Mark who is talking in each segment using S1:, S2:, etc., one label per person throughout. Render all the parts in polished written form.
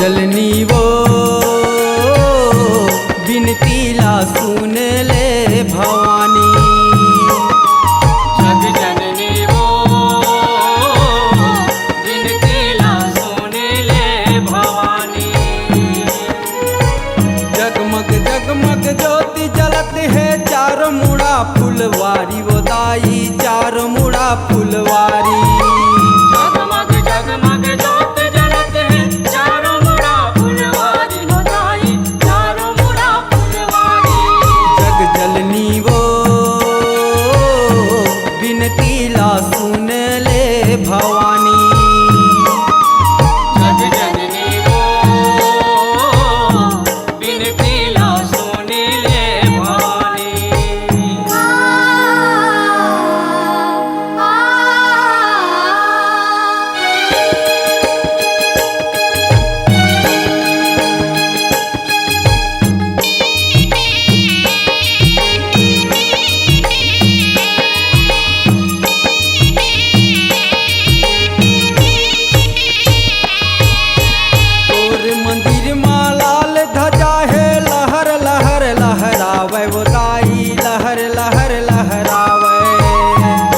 S1: जलनी वो बिनती ला सुन ले भवानी।
S2: जग जननी वो बिनती ला सुन ले भवानी।
S1: जगमग जगमग ज्योति जलत है चार मुड़ा फुलवारी वो दाई चार मुड़ा फुलवारी।
S2: जगमग जगमग ज्योति जलत है चारों मुड़ा फुलवारी हो दाई चारों मुड़ा फुलवारी।
S1: जग जलनी वो बिनती ला सुन ले भवानी।
S2: जग जननी वो बिनती ला सुन ले भवानी।
S1: तोर मंदिर माँ लाल ध्वजा है लहर लहर लहरावे वो दाई लहर लहर लहरावे।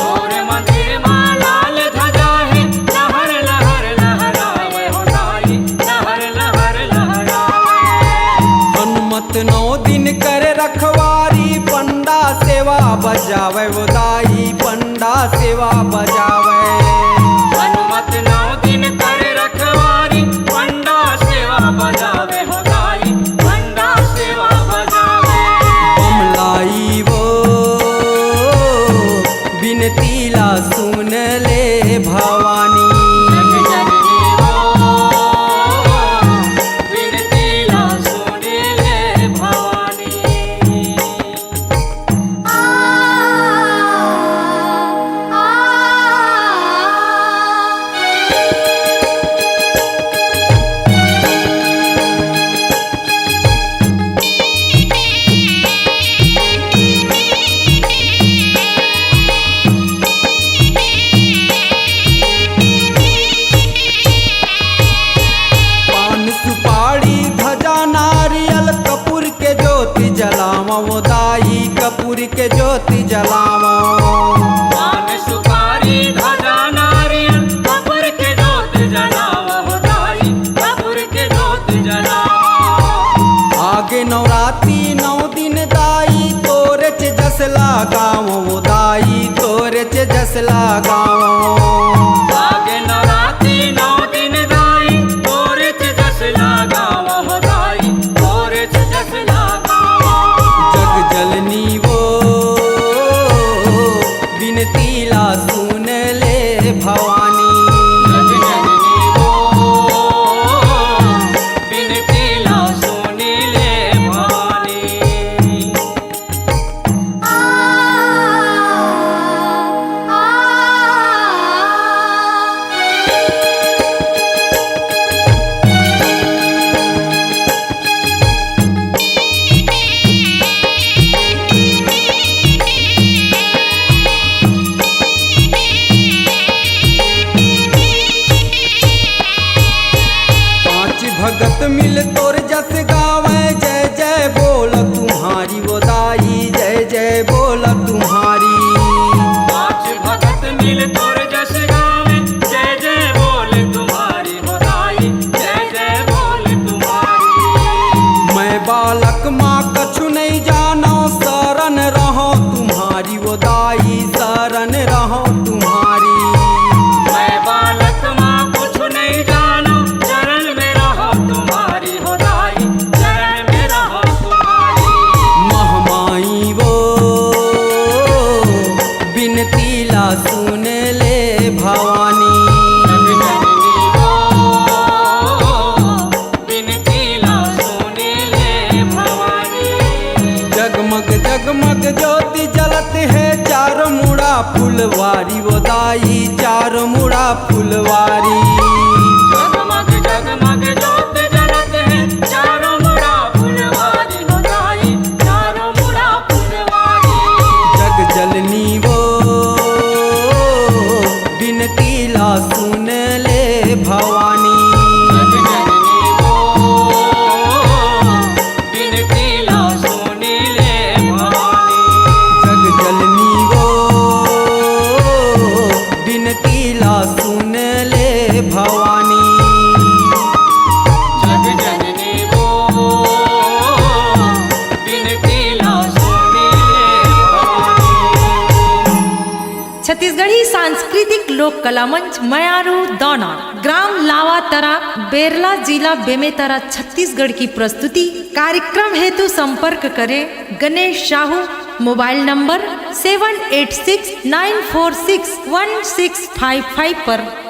S2: और मंदिर माँ लाल ध्वजा है लहर लहर लहरावे हो दाई लहर लहर लहरावे।
S1: हनुमत 9 दिन करे रखवारी पंडा सेवा बजावे वो दाई पंडा सेवा बजावे।
S2: हनुमत 9 दिन कर रखवारी पंडा सेवा बजावे हो दाई पंडा सेवा बजावे।
S1: कमलाई वो बिनती ला सुन ले भवानी।
S2: जग जननी वो बिनती ला सुन ले भवानी।
S1: पान सुपारी ध्वजा नारियल कपूर के ज्योति जलावा वो दाई कपूर के ज्योति जलावा।
S2: पान सुपारी ध्वजा नारियल कपूर के जोत जलावा हो दाई कपूर के जोत जलावा।
S1: आगे नवरात्रि 9 दिन दाई तोरे च जस लगाव वो दाई तोरे च जस लगाव।
S2: आगे नवरात्रि 9 दिन दाई तोरे च जस लगावा हो दाई तोरे च जस लगावा।
S1: जग जलनी वो बिनती ला सुन ले भवानी।
S2: जग जननी वो बिनती ला सुन ले भवानी।
S1: पांच भगत मिल तोर जस गावे जय जय बोल तुम्हारी वो दाई जय जय बोल तुम्हारी।
S2: पांच भगत मिल तोर जस गावे जय जय बोल तुम्हारी हो दाई जय जय बोल तुम्हारी।
S1: मैं बालक माँ कछु नहीं जानो शरण रहो तुम्हारी वो दाई शरण रहो तुम्हारी।
S2: मैं बालक माँ कुछ नहीं जानो चरण में रहो तुम्हारी हो दाई चरण में रहो तुम्हारी।
S1: महमाई वो बिनती ला सुन ले भवानी।
S2: जग जननी वो बिनती ला सुन ले भवानी।
S1: जगमग जगमग ज्योति जलत है चार मुड़ा फुलवारी वो दाई चार मुड़ा फुलवारी।
S2: जगमग जगमग ज्योत जलत है चारों मुड़ा फुलवारी हो दाई चारों मुड़ा फुलवारी।
S1: जग जलनी वो बिनती ला सुन ले भवानी।
S2: जग जननी वो
S3: लोक कला मंच मयारू दौना, ग्राम लावातरा, बेरला, जिला बेमेतरा, छत्तीसगढ़ की प्रस्तुति। कार्यक्रम हेतु संपर्क करें गणेश साहू, मोबाइल नंबर 7869461655 पर।